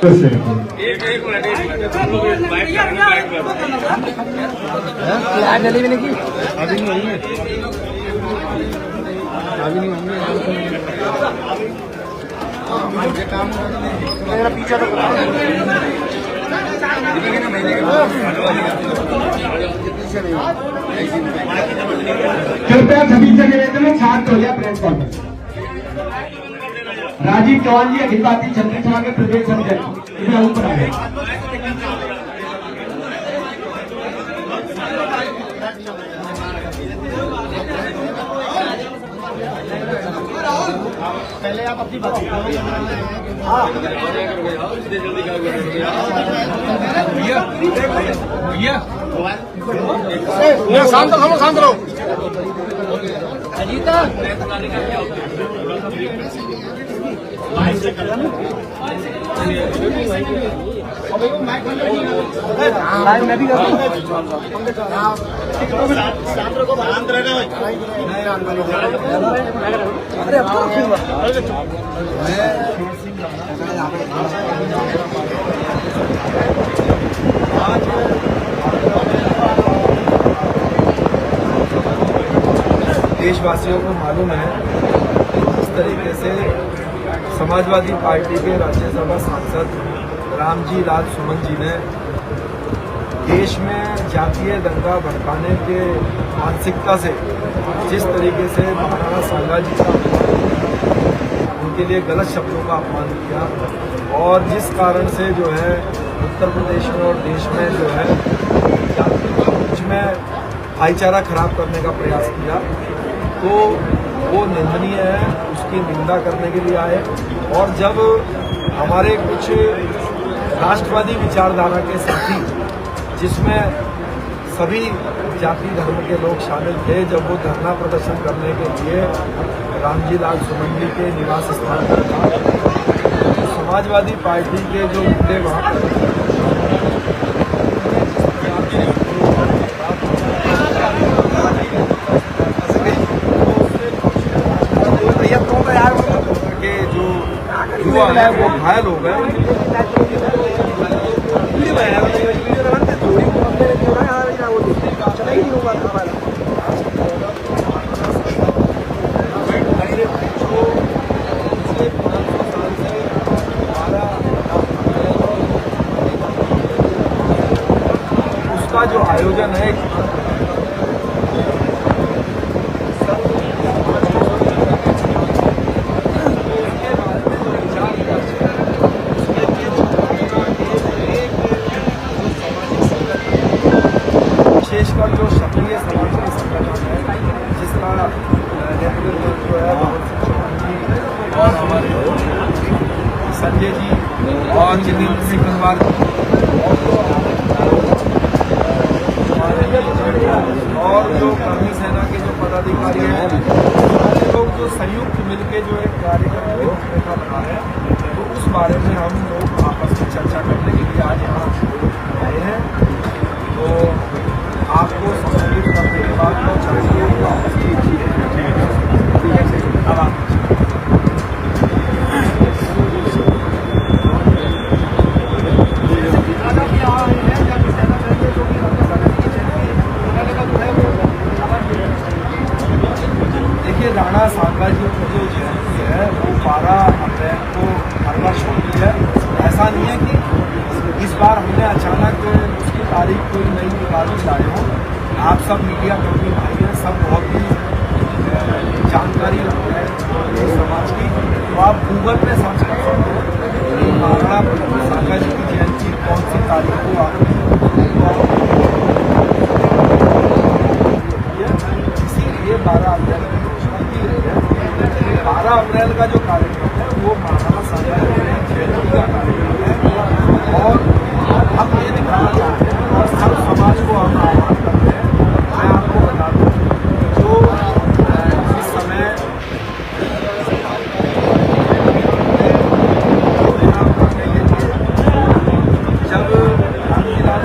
जली भी नहीं की अभी नहीं है, अभी नहीं होंगे काम मेरा पीछा तो कृपया सभी से निवेदन है, शांत हो जाए प्रेस कॉन्फ्रेंस। राजीव चौहान जी अखिल भारतीय क्षत्रिय सभा के प्रदेश अध्यक्ष, कृपया ऊपर आ गए। पहले आप अपनी बात शांत रहो, शांत रहो। अजीता मैं भी देशवासियों को मालूम है इस तरीके से समाजवादी पार्टी के राज्यसभा सांसद रामजी लाल सुमन जी ने देश में जातीय दंगा भड़काने के मानसिकता से जिस तरीके से महाराणा सांगा जी का उनके लिए गलत शब्दों का अपमान किया और जिस कारण से जो है उत्तर प्रदेश में और देश में जो है जाति में भाईचारा खराब करने का प्रयास किया, तो वो निंदनीय है, उसकी निंदा करने के लिए आए। और जब हमारे कुछ राष्ट्रवादी विचारधारा के साथी, जिसमें सभी जाति धर्म के लोग शामिल थे, जब वो धरना प्रदर्शन करने के लिए रामजी लाल सुमन जी के निवास स्थान पर था, तो समाजवादी पार्टी के जो मुद्दे वहाँ पर युवा है वो घायल हो गए। उसका जो आयोजन है विशेषकर जो सक्रिय समाज के संगठन है, जिसका नेतृत्व जो है भगत सिंह चौहान जी और हमारे संजय जी और जितेंद्र सिंह गंगवार और जो कर्मी सेना के जो पदाधिकारी हैं, लोग जो संयुक्त मिलकर जो एक कार्यक्रम रूपरेखा बना है, तो उस बारे में हम लोग आपस में चर्चा करने के लिए आज यहाँ आए हैं। तो आपको संबोधित करने के बाद वो चाहिए वापस कीजिए। अब आप देखिए, राणा सांगा जी की जो जयंती है वो 12 अप्रैल को हर वर्ष होती है। ऐसा नहीं है कि इस बार हमने अचानक उसकी तारीख कोई नई निकाल लाए हो। आप सब मीडिया कर्मी भाई हैं, सब बहुत ही जानकारी रखते हैं समाज की, तो आप गूगल पे सर्च कर सकते हैं कि महाराणा सांगा जी की जयंती कौन सी तारीख को इसीलिए 12 अप्रैल की घोषणा की गई है। 12 अप्रैल का जो कार्यक्रम है वो महाराणा सांगा जी की जयंती का कार्यक्रम है और हम ये दिखाना चाहते हैं और सब समाज को हम आह्वान करते हैं। मैं आपको बता दूं, जो इस समय जब रामजी लाल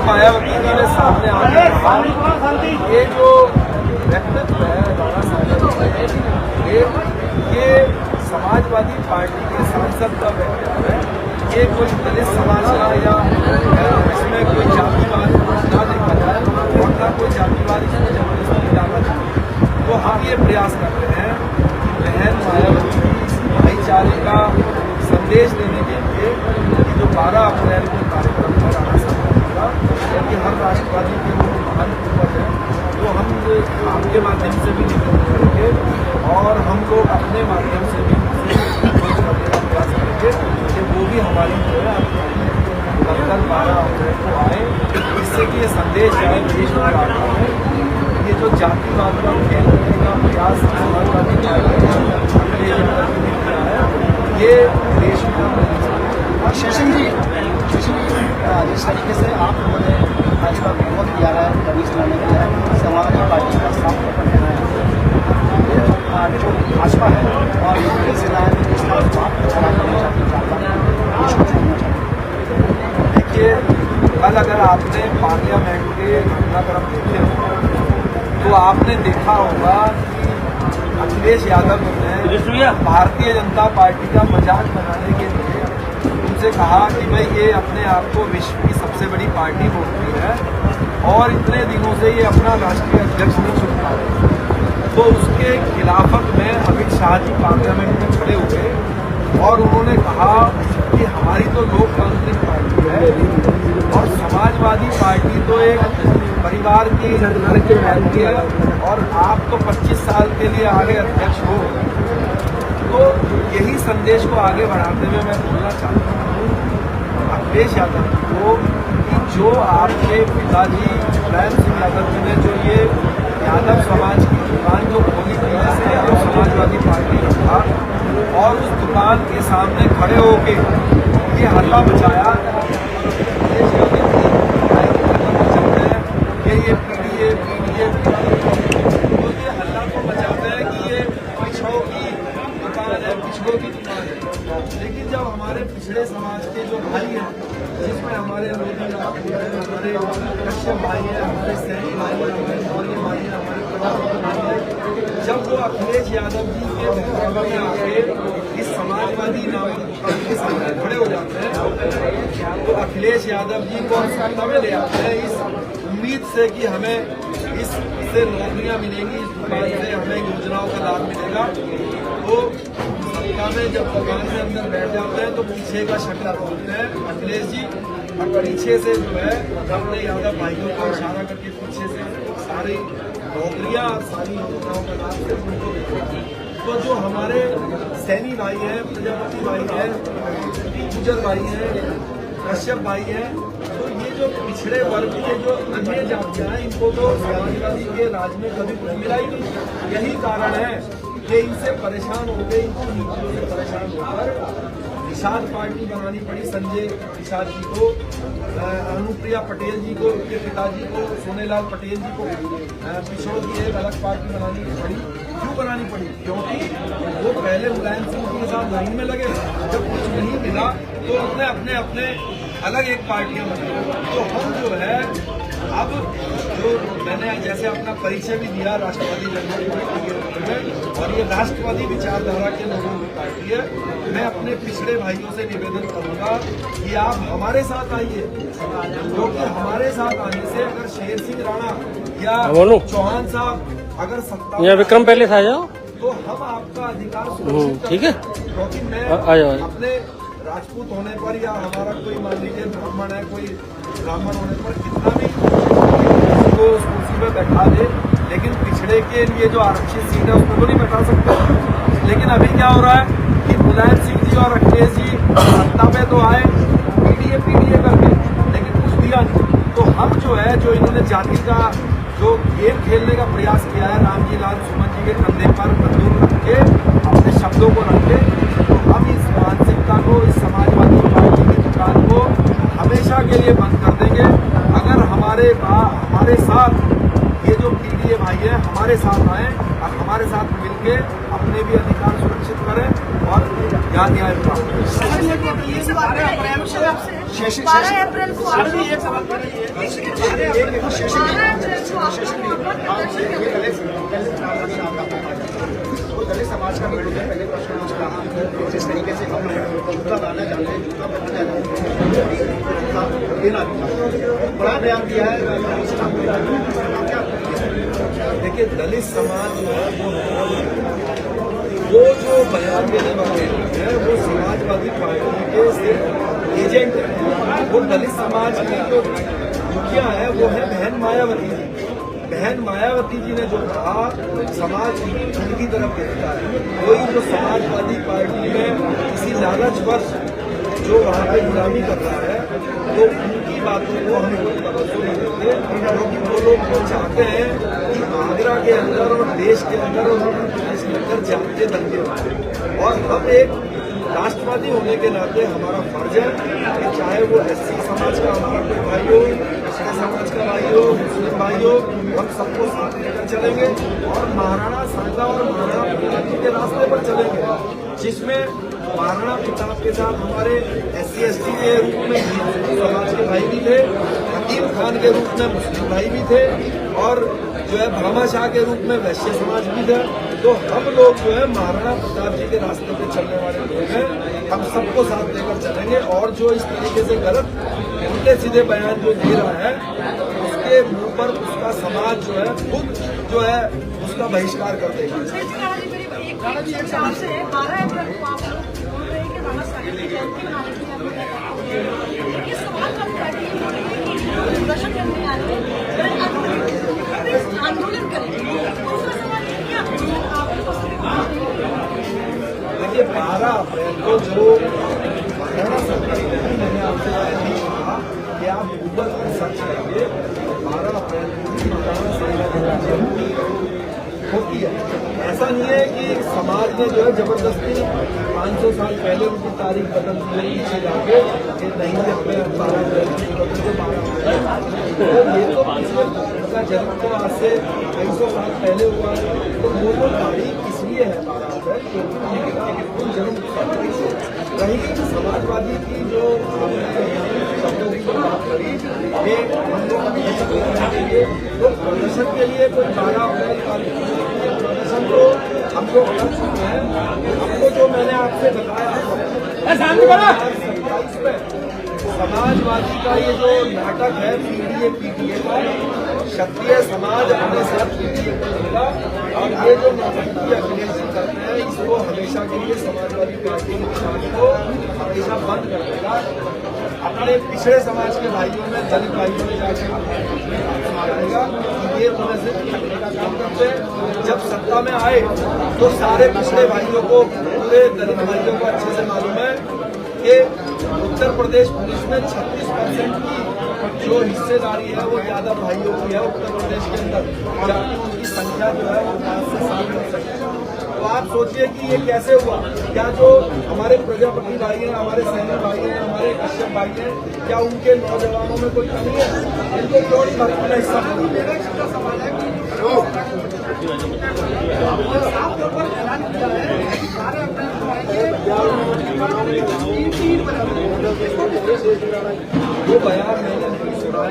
मायावती जी ने सामने आने के बाद ये जो व्यक्तित्व है राणा साहब ये समाजवादी पार्टी के सांसद का व्यक्तित्व है। ये कोई दलित समाज का या इसमें कोई जातिवाद ना देखा जाए और ना कोई जातिवाद इसमें जबरदस्ती डाला जाए। तो हम ये प्रयास कर रहे हैं कि बहन मायावती भाईचारे का संदेश देने के लिए कि जो 12 अप्रैल को कार्यक्रम है राणा साहब का, क्योंकि हर राष्ट्रवादी के वो महान पूर्वज है, तो हम आपके माध्यम से भी निवेदन करेंगे और हम लोग अपने माध्यम से भी करने का प्रयास करेंगे कि वो भी हमारी जो है कल 12 अप्रैल को आए, जिससे कि ये संदेश जाए देश में आता है। ये जो जातिवाद का खेल करने का प्रयास समाजवादी पार्टी ये देश में शेषन जी जिस तरीके से आप लोगों ने भाजपा को वोट दिया है कभी चलाने के लिए समाजवादी पार्टी का सामना करना है जो भाजपा है और यूपी जिला है इस तरह बात चलाना देखिए, कल अगर आपने पार्लियामेंट के घटनाक्रम देखे हो तो आपने देखा होगा कि अखिलेश यादव ने भारतीय जनता पार्टी का मजाक बनाने के लिए उनसे कहा कि भाई ये अपने आप को विश्व की सबसे बड़ी पार्टी बोलती है और इतने दिनों से ये अपना राष्ट्रीय अध्यक्ष नहीं चुन पा रहे। तो उसके खिलाफत में अमित शाह जी पार्लियामेंट में खड़े हुए और उन्होंने कहा कि हमारी तो लोकतांत्रिक पार्टी है और समाजवादी पार्टी तो एक परिवार की पार्टी है और आप तो 25 साल के लिए आगे अध्यक्ष हो। तो यही संदेश को आगे बढ़ाते हुए मैं बोलना चाहता हूँ अखिलेश यादव को कि जो आपके पिताजी मुलायम सिंह यादव जी ने जो ये यादव समाज की दुकान जो खोली थी जिसे यादव समाजवादी पार्टी रखा और उस दुकान के सामने खड़े होके ये हल्ला मचाया ये पीडीए तो ये हल्ला को मचाते हैं कि ये पिछड़ों की दुकान है, पिछड़ों की दुकान है। लेकिन जब हमारे पिछड़े समाज के जो भाई हैं जिसमें हमारे लोधी हमारे कश्यप भाई हैं, हमारे सैनी भाई हैं, हमारे मौर्य भाई हैं, हमारे प्रताप भाई हैं, जब वो अखिलेश यादव जी के बहकावे में आके इस समाजवादी नाम के सामने खड़े हो जाते हैं तो अखिलेश यादव जी को सत्ता में ले आते हैं इस उम्मीद से कि हमें इससे नौकरियां मिलेंगी, इस दुकान से हमें योजनाओं का लाभ मिलेगा। तो सत्ता में जब दुकान के अंदर बैठ जाते हैं तो पीछे का शक्ल खोलते हैं अखिलेश जी और पीछे से जो है अपने यादव भाइयों को इशारा करके पीछे से सारी नौकरियां और सारी योजनाओं का लाभ सिर्फ उनको देते हैं। तो जो हमारे सैनी भाई हैं, प्रजापति भाई हैं, गुजर भाई हैं, कश्यप भाई हैं, तो ये जो पिछड़े वर्ग के जो अन्य जातियां हैं इनको तो समाजवादी के राज में कभी कुछ मिला ही नहीं। यही कारण है कि इनसे परेशान हो गए, इनको नीतियों से परेशान होकर निषाद पार्टी बनानी पड़ी संजय निषाद जी को, अनुप्रिया पटेल जी को, उनके पिताजी को, सोनेलाल पटेल जी को पिछड़ों की एक अलग पार्टी बनानी पड़ी। क्यों बनानी पड़ी? क्योंकि वो पहले मुलायम सिंह जी के साथ लाइन में लगे, जब कुछ नहीं मिला तो उन्होंने अपने अपने अलग एक पार्टियां बनाई। तो हम जो है अब जो मैंने जैसे अपना परिचय भी दिया राष्ट्रवादी जनता पार्टी के रूप में और ये राष्ट्रवादी विचारधारा के लोगों की पार्टी है, मैं अपने पिछड़े भाइयों से निवेदन करूंगा कि आप हमारे साथ आइए, क्योंकि हमारे साथ आने से अगर शेर सिंह राणा या चौहान साहब अगर सत्ता या विक्रम पहले से आ जाओ तो हम आपका अधिकार सुनिश्चित ठीक है, क्योंकि मैं अपने राजपूत होने पर या हमारा कोई मान लीजिए ब्राह्मण है, कोई ब्राह्मण होने पर कितना भी उसको उस कुर्सी पर बैठा दे, लेकिन पिछड़े के लिए जो आरक्षित सीट है उसको तो नहीं बैठा सकते। लेकिन अभी क्या हो रहा है कि मुलायम सिंह जी और अखिलेश जी सत्ता में तो आए पीडीए करके, लेकिन कुछ दिया नहीं। तो हम जो है जो इन्होंने जाति का जो गेम खेलने का प्रयास किया है रामजी लाल सुमन जी के कंधे पर बंदूक रख के अपने शब्दों को रख के, तो हम इस मानसिकता को, इस समाजवादी पार्टी की दुकान को हमेशा के लिए बंद कर देंगे अगर हमारे साथ ये जो पीडीए भाई है हमारे साथ आए और हमारे साथ मिलके अपने भी अधिकार सुरक्षित करें और न्याय प्राप्त करें। 12 अप्रैल को वो दलित समाज का वीडियो है। पहले प्रश्न उसका जिस तरीके से हम जूता लाना चाहते हैं, जूता बनाना चाहते हैं, बड़ा बयान दिया है। देखिए, दलित समाज जो है वो जो बयान देने वाले हैं वो समाजवादी पार्टी के सिर्फ एजेंट है। वो दलित समाज की जो मुखिया है वो है बहन मायावती जी। बहन मायावती जी ने जो कहा, समाज उनकी तरफ देखता है। कोई जो समाजवादी पार्टी में किसी लालचवश जो वहाँ पे गुलामी कर रहा है तो उनकी बातों को हम कोई तवज्जो नहीं देते, क्योंकि वो लोग तो चाहते हैं कि आगरा के अंदर और देश के अंदर और प्रदेश के अंदर जाते दंगे हों। और हम एक राष्ट्रवादी होने के नाते हमारा फर्ज है कि चाहे वो एससी समाज का हमारा कोई भाई हो, एसटी समाज का भाई हो, मुस्लिम भाई हो, हम सबको साथ लेकर चलेंगे और महाराणा सांगा और महाराणा प्रताप जी के रास्ते पर चलेंगे, जिसमें महाराणा प्रताप के साथ हमारे SC/ST के रूप में हिंदू समाज के भाई भी थे, हकीम खान के रूप में मुस्लिम भाई भी थे और जो है भामाशाह के रूप में वैश्य समाज भी था। तो हम लोग जो है महाराणा प्रताप जी के रास्ते पे चलने वाले लोग हैं, हम सबको साथ लेकर चलेंगे। और जो इस तरीके से गलत उल्टे सीधे बयान जो दे रहा है उसके मुंह पर उसका समाज जो है खुद जो है उसका बहिष्कार कर देगा। आंदोलन करेंगे देखिए, 12 अप्रैल को जो हरियाणा सरकार ने, मैंने आपसे नहीं कहा कि आप गूगल पर सर्च करेंगे, 12 अप्रैल को हरियाणा सरकार होती है। ऐसा नहीं है कि समाज ने जो है जबरदस्ती 500 साल पहले उनकी तारीख बदल दी पीछे जाके कि नहीं जब मैं 12 अप्रैल को बदल के 12 अप्रैल, ये तो पिछले उनका जन्म तो आज से कई सौ साल पहले हुआ है। तो वो तो तारीख इसलिए है 12 अप्रैल क्योंकि उनका जन्म रही। समाजवादी की जो शब्दों की बात करी, ये हम लोग तो प्रदर्शन के लिए कोई 12 अप्रैल का प्रदर्शन तो हम लोग कर चुके हैं। हमको जो मैंने आपसे बताया समाजवादी का ये जो नाटक है PDA का, क्षत्रिय समाज अपने साथ PDA करेगा और ये जो नाटकीय अखिलेशी करते हैं इसको हमेशा के लिए समाजवादी पार्टी के समाज को हमेशा बंद कर देगा। अपने पिछड़े समाज के भाइयों में, दलित भाइयों में जाकर आएगा ये उन्हें सिर्फ करने का काम करते हैं। जब सत्ता में आए तो सारे पिछड़े भाइयों को, पूरे दलित भाइयों को अच्छे से मालूम है कि उत्तर प्रदेश पुलिस में 36% की जो हिस्सेदारी है वो यादव भाइयों की है उत्तर प्रदेश के अंदर, जबकि उनकी संख्या जो है वो 5 से 7% है। तो आप सोचिए कि ये कैसे हुआ। क्या जो हमारे प्रजापति भाई हैं, हमारे सैनी भाई हैं, हमारे कश्यप भाई हैं, क्या उनके नौजवानों में कोई कमी है? इनको क्यों नहीं भर्ती का हिस्सा मिलेगा? इसका सवाल है कि वो बयान मैंने नहीं सुना है।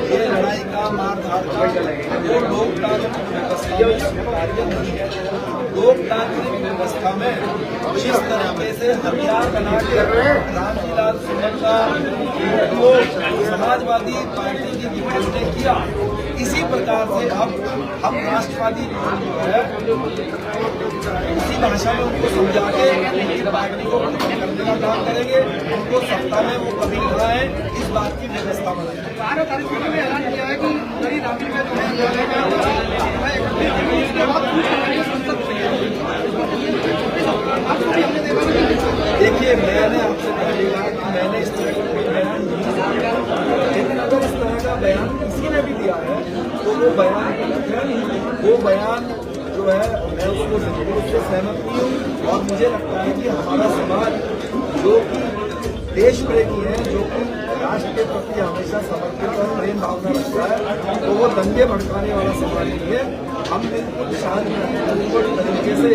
ये लड़ाई का मारधार वो लोकतांत्रिक व्यवस्था में जिस तरीके से हथियार बना के रामजी लाल सुमन का समाजवादी पार्टी की विपक्ष ने किया, इसी प्रकार से अब हम राष्ट्रवादी जो है इसी भाषा में उनको समझा के उनकी पार्टी को खत्म करने का काम करेंगे। उनको सत्ता में वो कभी न आए, इस बात की व्यवस्था बनाएंगे। 12 तारीख को भी ऐलान किया है कि नई रात्रि में जो है देखिए, मैंने आपसे पहले कहा कि मैंने इस तरह का कोई बयान नहीं दिया, लेकिन अगर इस तरह का बयान किसी ने भी दिया है तो वो बयान गलत है। वो बयान जो है मैं उसको जरूर से सहमत नहीं हूँ और मुझे लगता है कि हमारा समाज जो कि देश प्रेमी है, जो कि राष्ट्र के प्रति हमेशा समर्पित और प्रेम भावना रखता है, तो वो दंगे भड़काने वाला समाज नहीं है। हम बिल्कुल शांत तरीके से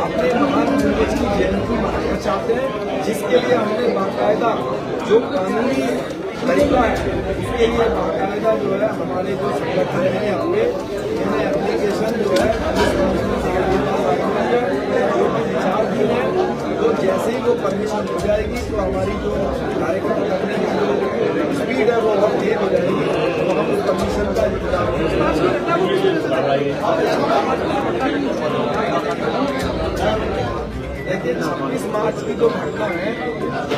अपने महान पूर्वज की जयंती मनाना चाहते हैं, जिसके लिए हमने बाकायदा जो कानूनी तरीका है उसके लिए बाकायदा जो है हमारे जो संगठन है यहाँ पे इन्हें एप्लीकेशन जो है जो कि विचार भी है, तो जैसे ही वो परमिशन हो जाएगी तो हमारी जो कार्यक्रम करने की जो स्पीड है वो बहुत तेज हो जाएगी, तो हम उस परमिशन का इंतजार देखिए 26 मार्च की जो घटना है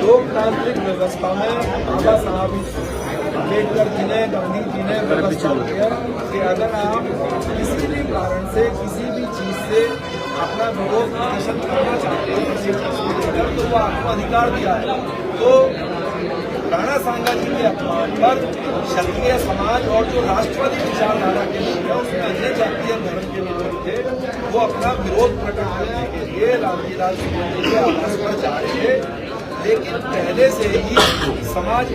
लोकतांत्रिक व्यवस्था में बाबा साहब अम्बेडकर जी ने, गांधी जी ने व्यवस्था किया कि अगर आप किसी भी कारण से किसी भी चीज से अपना विरोध प्रदर्शन करना चाहते हैं तो वो आपको अधिकार दिया है। तो राणा सांगा जी के अपमान पर क्षत्रिय समाज और जो राष्ट्रवादी विचारधारा के लोग हैं उसमें अन्य जातीय धर्म के लोग थे वो अपना विरोध प्रकट करने के लिए रामजी लाल सुमन जी के आवास पर जा रहे थे, लेकिन पहले से ही समाज